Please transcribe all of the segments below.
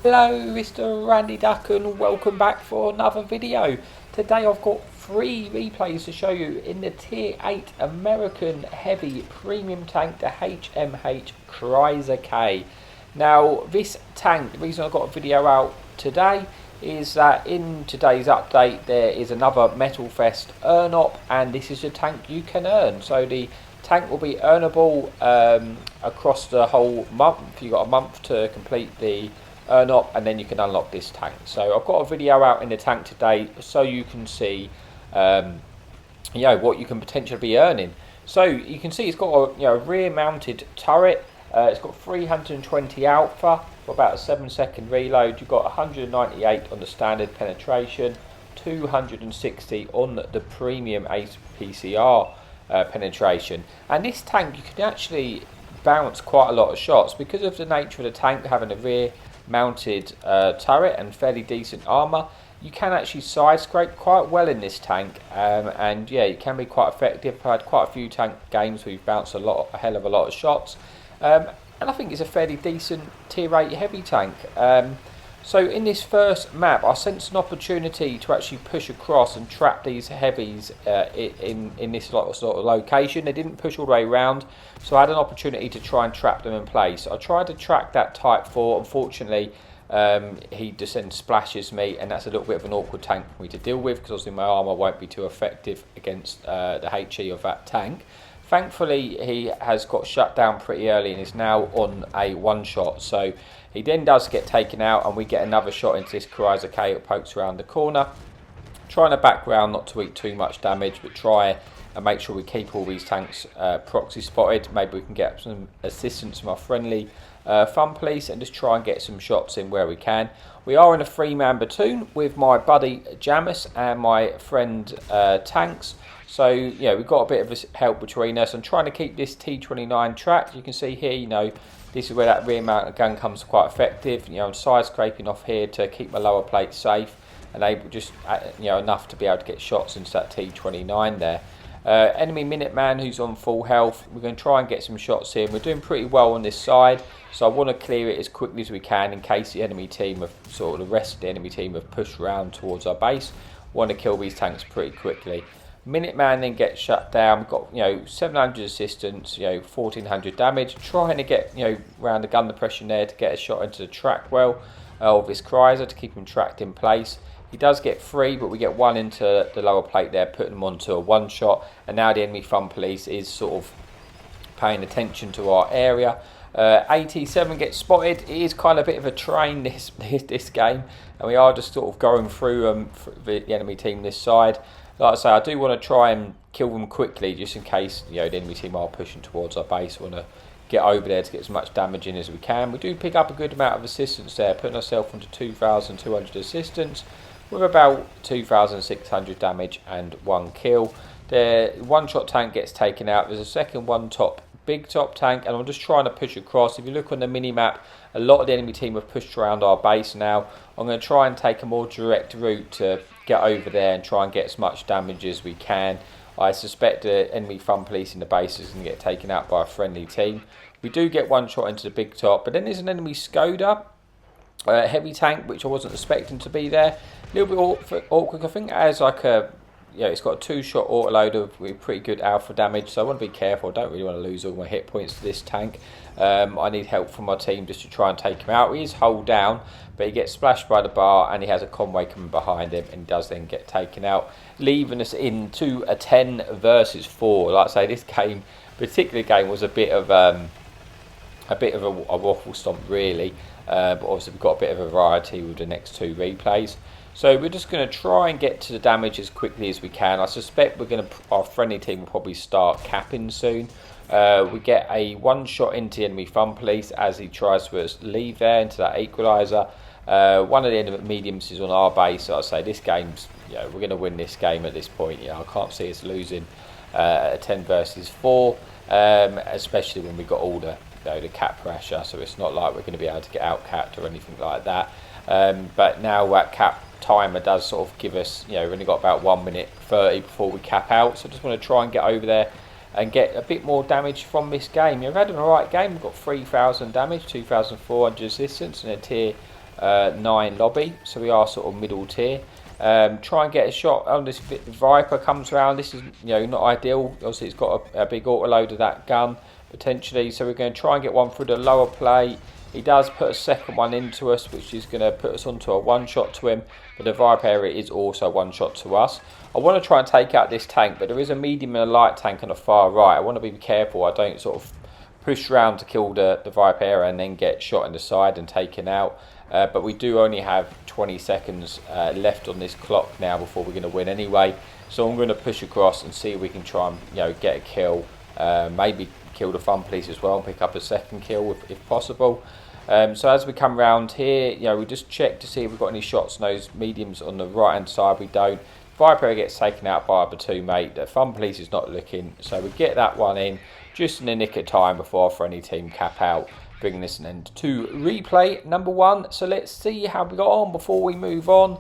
Hello, Mr. Randy Duck, and welcome back for another video. Today I've got 3 replays to show you in the Tier 8 American Heavy Premium Tank, the HMH Chrysler K. Now, this tank, the reason I got a video out today is that in today's update there is another Metal Fest earn up, and this is a tank you can earn. So the tank will be earnable across the whole month. You've got a month to complete the earn up, and then you can unlock this tank. So I've got a video out in the tank today so you can see what you can potentially be earning. So you can see it's got a rear mounted turret. It's got 320 alpha for about a 7-second reload. You've got 198 on the standard penetration, 260 on the premium APCR penetration. And this tank, you can actually bounce quite a lot of shots because of the nature of the tank having a rear mounted turret and fairly decent armour. You can actually side scrape quite well in this tank, and yeah, it can be quite effective. I've had quite a few tank games where you've bounced a hell of a lot of shots, and I think it's a fairly decent tier 8 heavy tank. So in this first map I sensed an opportunity to actually push across and trap these heavies in this sort of location. They didn't push all the way around, so I had an opportunity to try and trap them in place. I tried to track that Type 4. Unfortunately he just then splashes me, and that's a little bit of an awkward tank for me to deal with because obviously my armour won't be too effective against the HE of that tank. Thankfully he has got shut down pretty early and is now on a one shot, so he then does get taken out and we get another shot into this Chrysler K that pokes around the corner. Trying to background not to eat too much damage, but try and make sure we keep all these tanks proxy spotted. Maybe we can get some assistance from our friendly fun police and just try and get some shots in where we can. We are in a 3-man platoon with my buddy Jamis and my friend Tanks. So yeah, we've got a bit of help between us. I'm trying to keep this T29 tracked. You can see here, this is where that rear mounted gun comes quite effective. I'm side scraping off here to keep my lower plate safe and able just enough to be able to get shots into that T29 there. Enemy Minuteman who's on full health. We're going to try and get some shots in. We're doing pretty well on this side, so I want to clear it as quickly as we can in case the enemy team the rest of the enemy team have pushed around towards our base. Want to kill these tanks pretty quickly. Minuteman then gets shut down. We've got 700 assistance, 1400 damage. Trying to get around the gun depression there to get a shot into the track well of this Chrysler to keep him tracked in place. He does get 3, but we get 1 into the lower plate there, putting him onto a one shot. And now the enemy fun police is sort of paying attention to our area. 87 gets spotted. It is kind of a bit of a train this game, and we are just sort of going through the enemy team this side. Like I say, I do want to try and kill them quickly just in case the enemy team are pushing towards our base. I want to get over there to get as much damage in as we can. We do pick up a good amount of assistance there, putting ourselves into 2,200 assistance with about 2,600 damage and 1 kill. The one-shot tank gets taken out. There's a second big top tank, and I'm just trying to push across. If you look on the mini-map, a lot of the enemy team have pushed around our base now. I'm going to try and take a more direct route to get over there and try and get as much damage as we can. I suspect the enemy fun police in the base is going to get taken out by a friendly team. We do get 1 shot into the big top, but then there's an enemy Skoda heavy tank, which I wasn't expecting to be there. A little bit awkward, I think, as it's got a 2-shot autoloader with pretty good alpha damage, so I want to be careful. I don't really want to lose all my hit points to this tank. I need help from my team just to try and take him out. He is hull down, but he gets splashed by the bar and he has a convoy coming behind him and does then get taken out, leaving us into a 10 versus 4. Like I say, this particular game was a bit of a waffle stomp really, but obviously we've got a bit of a variety with the next 2 replays. So we're just going to try and get to the damage as quickly as we can. I suspect our friendly team will probably start capping soon. We get a 1 shot into the enemy fun police as he tries to leave there into that equaliser. One of the enemy mediums is on our base, so I say this game's, we're going to win this game at this point. I can't see us losing a 10 versus 4, especially when we've got all the cap pressure, so it's not like we're going to be able to get out capped or anything like that. But now that cap timer does sort of give us, we've only got about 1 minute 30 before we cap out, so I just want to try and get over there and get a bit more damage from this game. We've had an alright game. We've got 3,000 damage, 2,400 resistance, and a tier 9 lobby, so we are sort of middle tier. Try and get a shot on this Viper comes around. This is not ideal. Obviously it's got a big autoload of that gun potentially, so we're going to try and get one through the lower plate. He does put a second one into us, which is going to put us onto a one shot to him, but the Viper area is also one shot to us. I want to try and take out this tank, but there is a medium and a light tank on the far right. I want to be careful I don't sort of push round to kill the Viper area and then get shot in the side and taken out. But we do only have 20 seconds left on this clock now before we're going to win anyway. So I'm going to push across and see if we can try and get a kill. Maybe kill the fun police as well and pick up a second kill if possible. So as we come round here, we just check to see if we've got any shots on those mediums on the right hand side. We don't. Viper gets taken out by our two mate. The fun police is not looking, so we get that one in just in the nick of time before our friendly team cap out, bringing this an end to replay number 1. So let's see how we got on before we move on.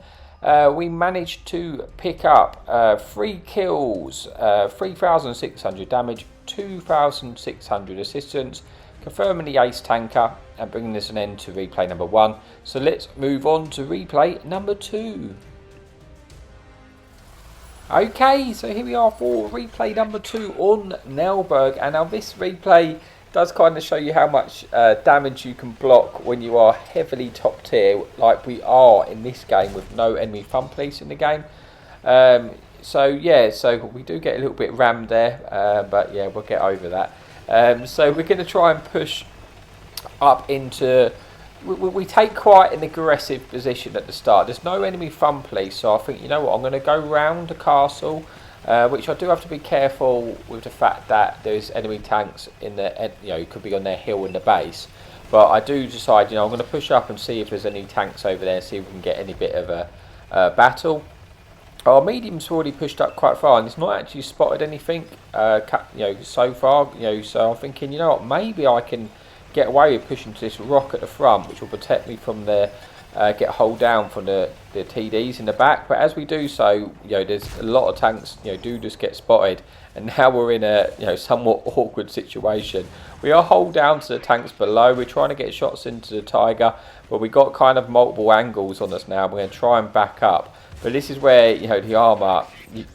We managed to pick up 3 kills, 3,600 damage, 2,600 assistance, confirming the ace tanker and bringing this an end to replay number 1. So let's move on to replay number 2. Okay, so here we are for replay number 2 on Nelberg, and now this replay does kind of show you how much damage you can block when you are heavily top tier, like we are in this game with no enemy fun police in the game. So yeah, so we do get a little bit rammed there, but yeah, we'll get over that. So we're going to try and push up into... We take quite an aggressive position at the start. There's no enemy fun police, so I think, I'm going to go round the castle, which I do have to be careful with the fact that there's enemy tanks in the, could be on their hill in the base. But I do decide, I'm going to push up and see if there's any tanks over there, see if we can get any bit of a battle. Our medium's already pushed up quite far, and it's not actually spotted anything, so far. So I'm thinking, what, maybe I can get away with pushing to this rock at the front, which will protect me from the get hold down from the TDs in the back. But as we do so, there's a lot of tanks do just get spotted, and now we're in a somewhat awkward situation. We are hold down to the tanks below. We're trying to get shots into the Tiger, but we've got kind of multiple angles on us now. We're going to try and back up, but this is where the Armour,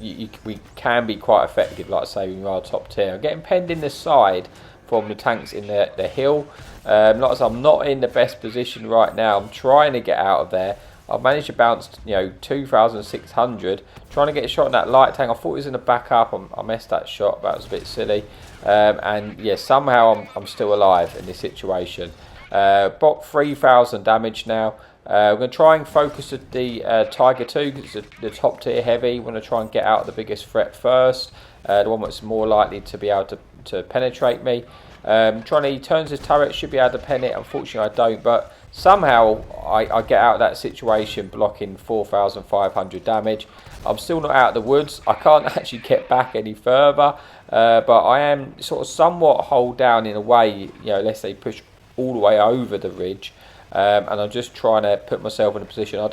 we can be quite effective, like I say, when you are top tier. I'm getting penned in the side from the tanks in the hill. Like I said, I'm not in the best position right now. I'm trying to get out of there. I've managed to bounce 2,600, trying to get a shot in that light tank. I thought it was in the back up. I messed that shot. That was a bit silly. And yeah, somehow I'm still alive in this situation. Bot 3,000 damage now. We're going to try and focus at the Tiger 2 because it's the top tier heavy. We're going to try and get out the biggest threat first, the one that's more likely to be able to penetrate me. He turns his turret, should be able to pen it. Unfortunately I don't, but somehow I get out of that situation, blocking 4,500 damage. I'm still not out of the woods. I can't actually get back any further, but I am sort of somewhat hold down in a way, unless they push all the way over the ridge. And I'm just trying to put myself in a position. I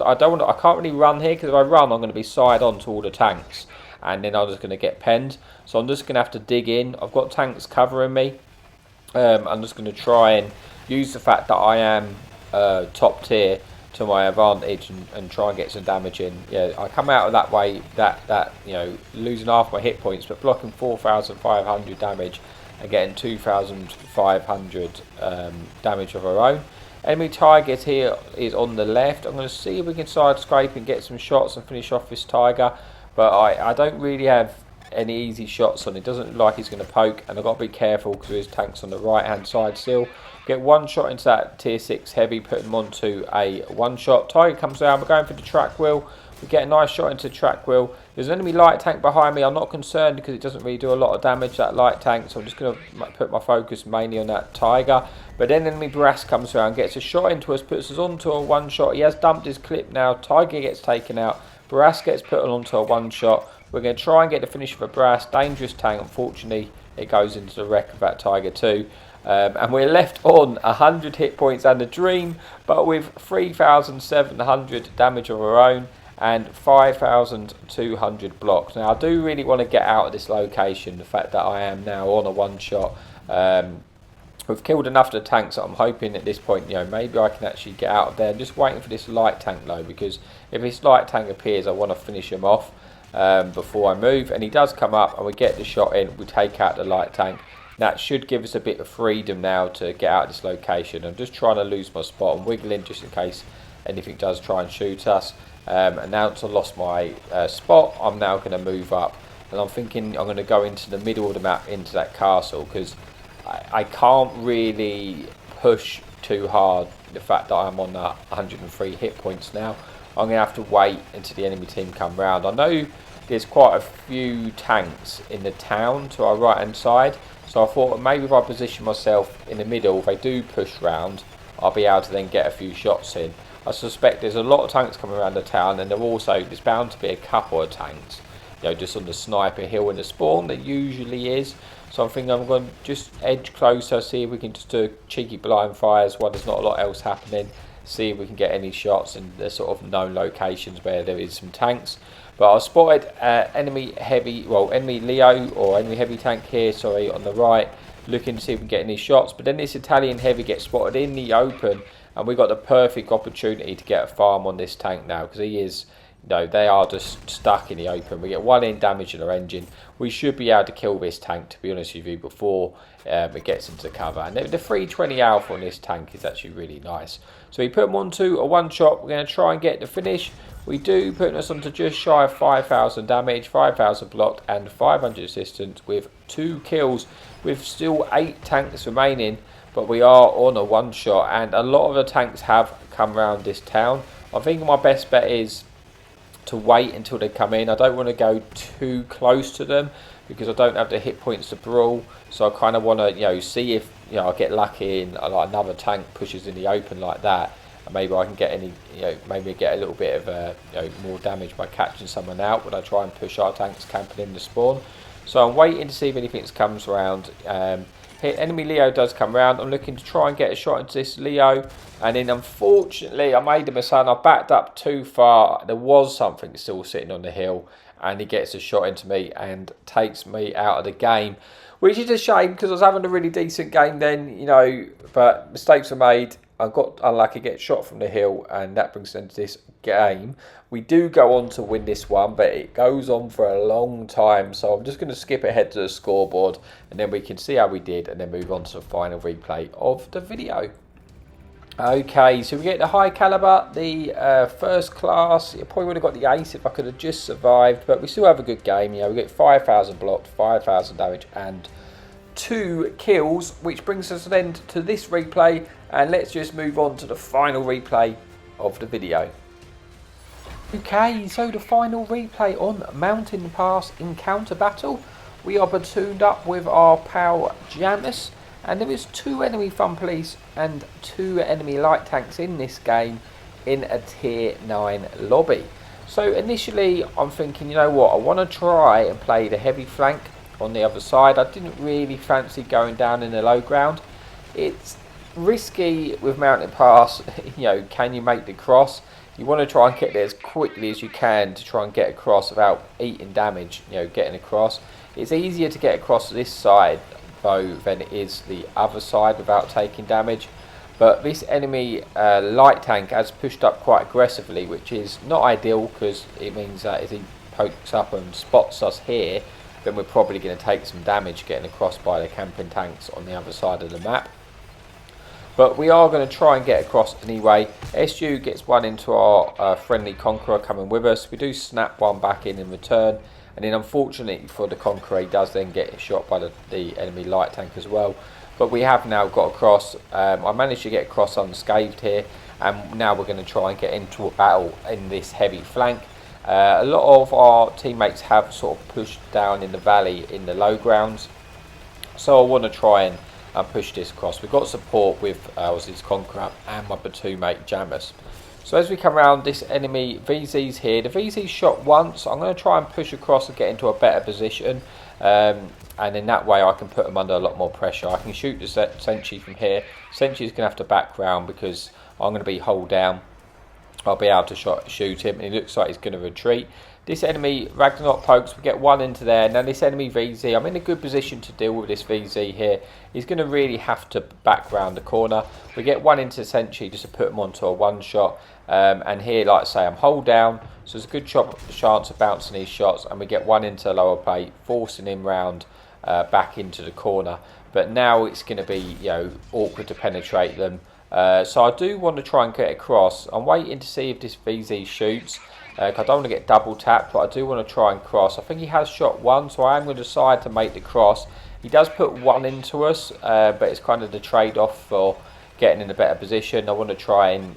can't really run here, because if I run I'm going to be side on to all the tanks, and then I'm just going to get penned. So I'm just going to have to dig in. I've got tanks covering me. I'm just going to try and use the fact that I am top tier to my advantage and try and get some damage in. Yeah, I come out of that way, that losing half my hit points, but blocking 4,500 damage and getting 2,500 damage of our own. Enemy target here is on the left. I'm going to see if we can side scrape and get some shots and finish off this Tiger, but I don't really have any easy shots on it. Doesn't look like he's going to poke, and I've got to be careful because there's tanks on the right hand side still. Get one shot into that tier 6 heavy, put him onto a one shot. Tiger comes down, we're going for the track wheel. We get a nice shot into the track wheel. There's an enemy light tank behind me. I'm not concerned because it doesn't really do a lot of damage, that light tank, so I'm just going to put my focus mainly on that Tiger. But then enemy Brass comes around, gets a shot into us, puts us onto a one shot. He has dumped his clip now. Tiger gets taken out. Brass gets put onto a one shot. We're going to try and get the finish for Brass. Dangerous tank. Unfortunately, it goes into the wreck of that Tiger 2. And we're left on 100 hit points and a dream, but with 3,700 damage of our own and 5,200 blocks. Now, I do really want to get out of this location. The fact that I am now on a one shot We've killed enough of the tanks that I'm hoping at this point, you know, maybe I can actually get out of there. I'm just waiting for this light tank though, because if this light tank appears, I want to finish him off before I move. And he does come up and we get the shot in, we take out the light tank. That should give us a bit of freedom now to get out of this location. I'm just trying to lose my spot. I'm wiggling just in case anything does try and shoot us. And now that I've lost my spot, I'm now going to move up. And I'm thinking I'm going to go into the middle of the map, into that castle, because I can't really push too hard. The fact that I'm on 103 hit points now, I'm going to have to wait until the enemy team come round. I know there's quite a few tanks in the town to our right hand side, so I thought maybe if I position myself in the middle, if they do push round, I'll be able to then get a few shots in. I suspect there's a lot of tanks coming around the town, and there's bound to be a couple of tanks, you know, just on the sniper hill in the spawn. There usually is. So I'm thinking I'm going to just edge closer, see if we can just do cheeky blind fires while there's not a lot else happening. See if we can get any shots in the sort of known locations where there is some tanks. But I spotted enemy Leo, or enemy heavy tank here, sorry, on the right, looking to see if we can get any shots. But then this Italian heavy gets spotted in the open, and we got the perfect opportunity to get a farm on this tank now, because he is, no, they are just stuck in the open. We get 1 in damage in our engine. We should be able to kill this tank, to be honest with you, before it gets into cover. And the 320 alpha on this tank is actually really nice. So we put him onto a one shot. We're going to try and get the finish. We do, putting us onto just shy of 5,000 damage, 5,000 blocked, and 500 assistance with 2 kills, with still 8 tanks remaining. But we are on a one shot, and a lot of the tanks have come around this town. I think my best bet is to wait until they come in. I don't want to go too close to them because I don't have the hit points to brawl. So I kind of want to, you know, see if, you know, I get lucky and like another tank pushes in the open like that, and maybe I can get any, you know, maybe get a little bit of you know, more damage by catching someone out when I try and push our tanks camping in the spawn. So I'm waiting to see if anything comes around. Enemy Leo does come round. I'm looking to try and get a shot into this Leo, and then unfortunately I made a mistake. I backed up too far. There was something still sitting on the hill, and he gets a shot into me and takes me out of the game, which is a shame because I was having a really decent game then, you know, but mistakes were made. I got unlucky, get shot from the hill, and that brings us into this game. We do go on to win this one, but it goes on for a long time, so I'm just going to skip ahead to the scoreboard, and then we can see how we did, and then move on to the final replay of the video. Okay, so we get the high caliber, the first class. You probably would have got the ace if I could have just survived, but we still have a good game. You know, we get 5,000 blocked, 5,000 damage, and 2 kills, which brings us then to this replay, and let's just move on to the final replay of the video. Okay, so the final replay on Mountain Pass Encounter Battle. We are platooned up with our pal Janus, and there is 2 enemy fun police and 2 enemy light tanks in this game in a tier 9 lobby. So initially I'm thinking, you know what, I want to try and play the heavy flank on the other side. I didn't really fancy going down in the low ground. It's risky with Mountain Pass. You know, can you make the cross? You want to try and get there as quickly as you can to try and get across without eating damage, you know, getting across. It's easier to get across this side though than it is the other side without taking damage. But this enemy light tank has pushed up quite aggressively, which is not ideal because it means that if he pokes up and spots us here, then we're probably going to take some damage getting across by the camping tanks on the other side of the map. But we are going to try and get across anyway. SU gets one into our friendly Conqueror coming with us. We do snap one back in return. And then unfortunately for the Conqueror, he does then get shot by the enemy light tank as well. But we have now got across. I managed to get across unscathed here. And now we're going to try and get into a battle in this heavy flank. A lot of our teammates have sort of pushed down in the valley in the low grounds. So I want to try and push this across. We've got support with this Conqueror and my platoon mate Janus. So as we come around, this enemy VZ's here. The VZ shot once. I'm going to try and push across and get into a better position. And in that way I can put them under a lot more pressure. I can shoot the sentry from here. Sentry's going to have to back round because I'm going to be hull down. I'll be able to shoot him, and he looks like he's going to retreat. This enemy Ragnarok pokes, we get one into there. Now this enemy VZ, I'm in a good position to deal with this VZ here. He's going to really have to back round the corner. We get one into Sentry just to put him onto a one shot. And here, like I say, I'm hold down, so there's a good chance of bouncing these shots, and we get one into the lower plate, forcing him round back into the corner. But now it's going to be, you know, awkward to penetrate them. So I do want to try and get across. I'm waiting to see if this VZ shoots. I don't want to get double tapped, but I do want to try and cross. I think he has shot one, so I am going to decide to make the cross. He does put one into us, but it's kind of the trade-off for getting in a better position. I want to try and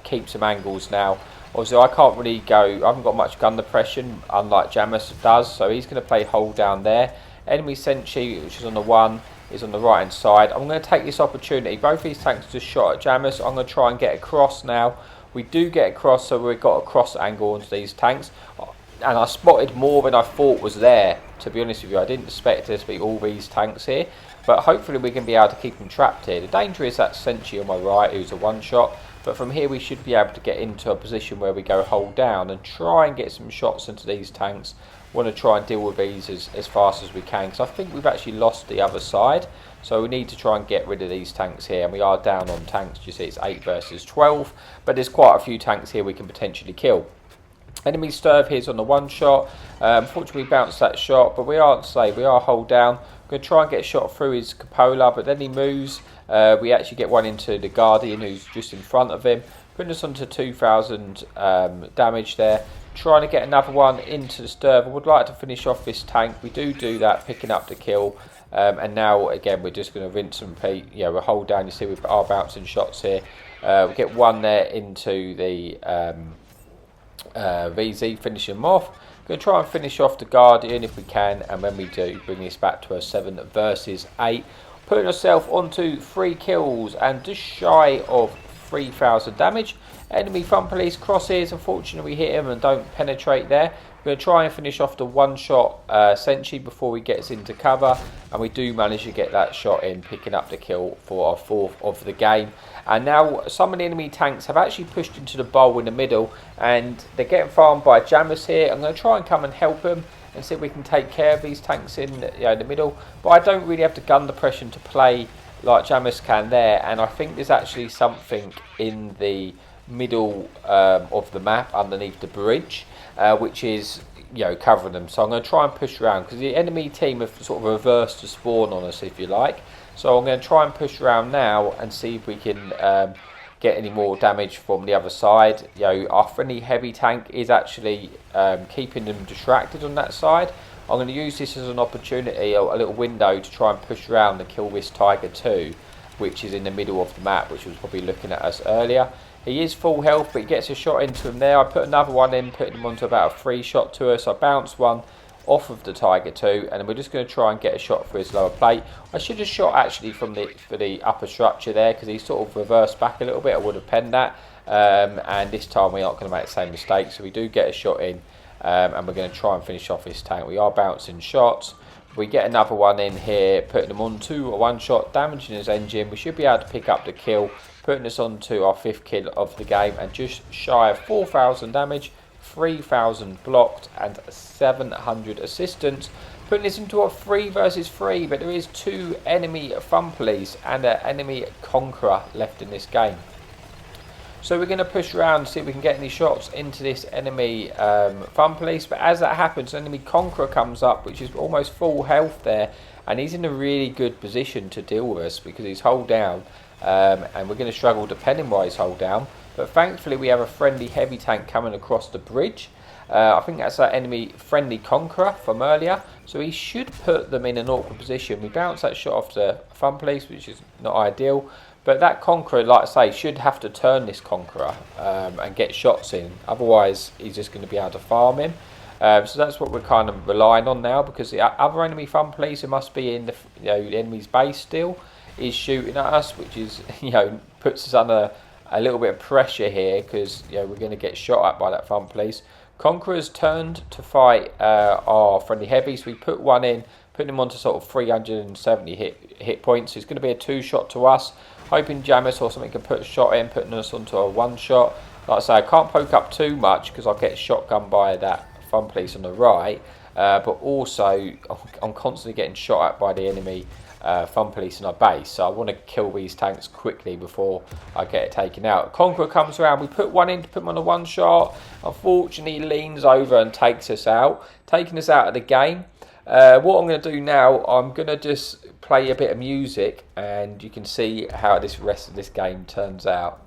keep some angles now. Obviously, I can't really go. I haven't got much gun depression, unlike Jamis does, so he's going to play hold down there. Enemy Sentry, which is on the one, is on the right hand side. I'm going to take this opportunity. Both these tanks just shot at Jamis. I'm going to try and get across now. We do get across, so we've got a cross angle onto these tanks. And I spotted more than I thought was there, to be honest with you. I didn't expect there to be all these tanks here. But hopefully we can be able to keep them trapped here. The danger is that Sentry on my right, who's a one shot. But from here we should be able to get into a position where we go hold down and try and get some shots into these tanks. Want to try and deal with these as fast as we can, because I think we've actually lost the other side. So we need to try and get rid of these tanks here, and we are down on tanks. You see it's 8 versus 12, but there's quite a few tanks here we can potentially kill. Enemy Sturve here's on the one shot. Unfortunately we bounced that shot, but we are hold down. We're going to try and get a shot through his cupola, but then he moves. We actually get one into the Guardian, who's just in front of him, putting us onto 2,000 damage there. Trying to get another one into the Sturve. I would like to finish off this tank. We do that, picking up the kill. And now again we're just going to rinse and repeat. Yeah, we'll hold down. You see we've got our bouncing shots here. We get one there into the VZ, finish him off. Going to try and finish off the Guardian if we can, and when we do, bring this back to a 7 versus 8. Putting ourselves onto 3 kills and just shy of 3,000 damage. Enemy front police crosses. Unfortunately we hit him and don't penetrate there. We're going to try and finish off the one shot Sentry before we get into cover, and we do manage to get that shot in, picking up the kill for our 4th of the game. And now some of the enemy tanks have actually pushed into the bowl in the middle, and they're getting farmed by Jammers here. I'm going to try and come and help them and see if we can take care of these tanks in, the middle, but I don't really have the gun depression to play like Jammers can there, and I think there's actually something in the middle of the map underneath the bridge, which is covering them. So I'm going to try and push around, because the enemy team have sort of reversed the spawn on us, if you like. So I'm going to try and push around now and see if we can get any more damage from the other side. Our friendly heavy tank is actually keeping them distracted on that side. I'm going to use this as an opportunity, a little window, to try and push around and kill this Tiger 2, which is in the middle of the map, which was probably looking at us earlier. He is full health, but he gets a shot into him there. I put another one in, putting him onto about a 3 shot to us. I bounced one off of the Tiger 2, and we're just going to try and get a shot for his lower plate. I should have shot actually for the upper structure there, because he sort of reversed back a little bit. I would have penned that, and this time we're not going to make the same mistake, so we do get a shot in, and we're going to try and finish off his tank. We are bouncing shots. We get another one in here, putting him onto a one shot, damaging his engine. We should be able to pick up the kill, putting us onto our 5th kill of the game, and just shy of 4,000 damage, 3,000 blocked, and 700 assistance, putting this into a 3 versus 3. But there is 2 enemy fun police and an enemy conqueror left in this game. So we're going to push around, see if we can get any shots into this enemy fun police. But as that happens, an enemy conqueror comes up, which is almost full health there, and he's in a really good position to deal with us, because he's hold down, and we're going to struggle depending why he's hold down. But thankfully we have a friendly heavy tank coming across the bridge. I think that's our enemy friendly conqueror from earlier, so he should put them in an awkward position. We bounce that shot off the fun police, which is not ideal, but that conqueror, like I say, should have to turn this conqueror and get shots in, otherwise he's just going to be able to farm him. So that's what we're kind of relying on now, because the other enemy fun police, who must be in the enemy's base still, is shooting at us, which is puts us under a little bit of pressure here, because we're going to get shot at by that fun police. Conqueror's turned to fight our friendly heavies. We put one in, putting him onto sort of 370 hit points. It's going to be a 2 shot to us, hoping Jamis or something can put a shot in, putting us onto a 1 shot. like I say, I can't poke up too much because I'll get shotgun by that fun police on the right. But also, I'm constantly getting shot at by the enemy fun police in our base. So I want to kill these tanks quickly before I get it taken out. Conqueror comes around. We put one in to put him on a one shot. Unfortunately, he leans over and takes us out, taking us out of the game. What I'm going to do now, I'm going to just play a bit of music, and you can see how this rest of this game turns out.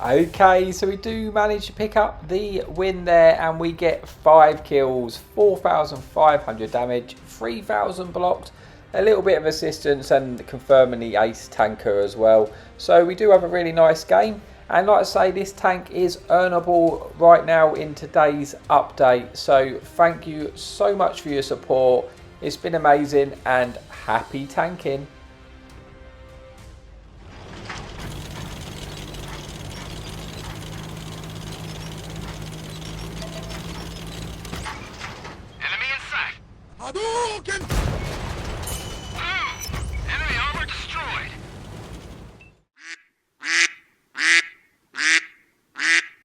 Okay, so we do manage to pick up the win there, and we get 5 kills, 4,500 damage, 3,000 blocked, a little bit of assistance and confirming the ace tanker as well. So we do have a really nice game, and like I say, this tank is earnable right now in today's update. So thank you so much for your support. It's been amazing, and happy tanking. Hadouken!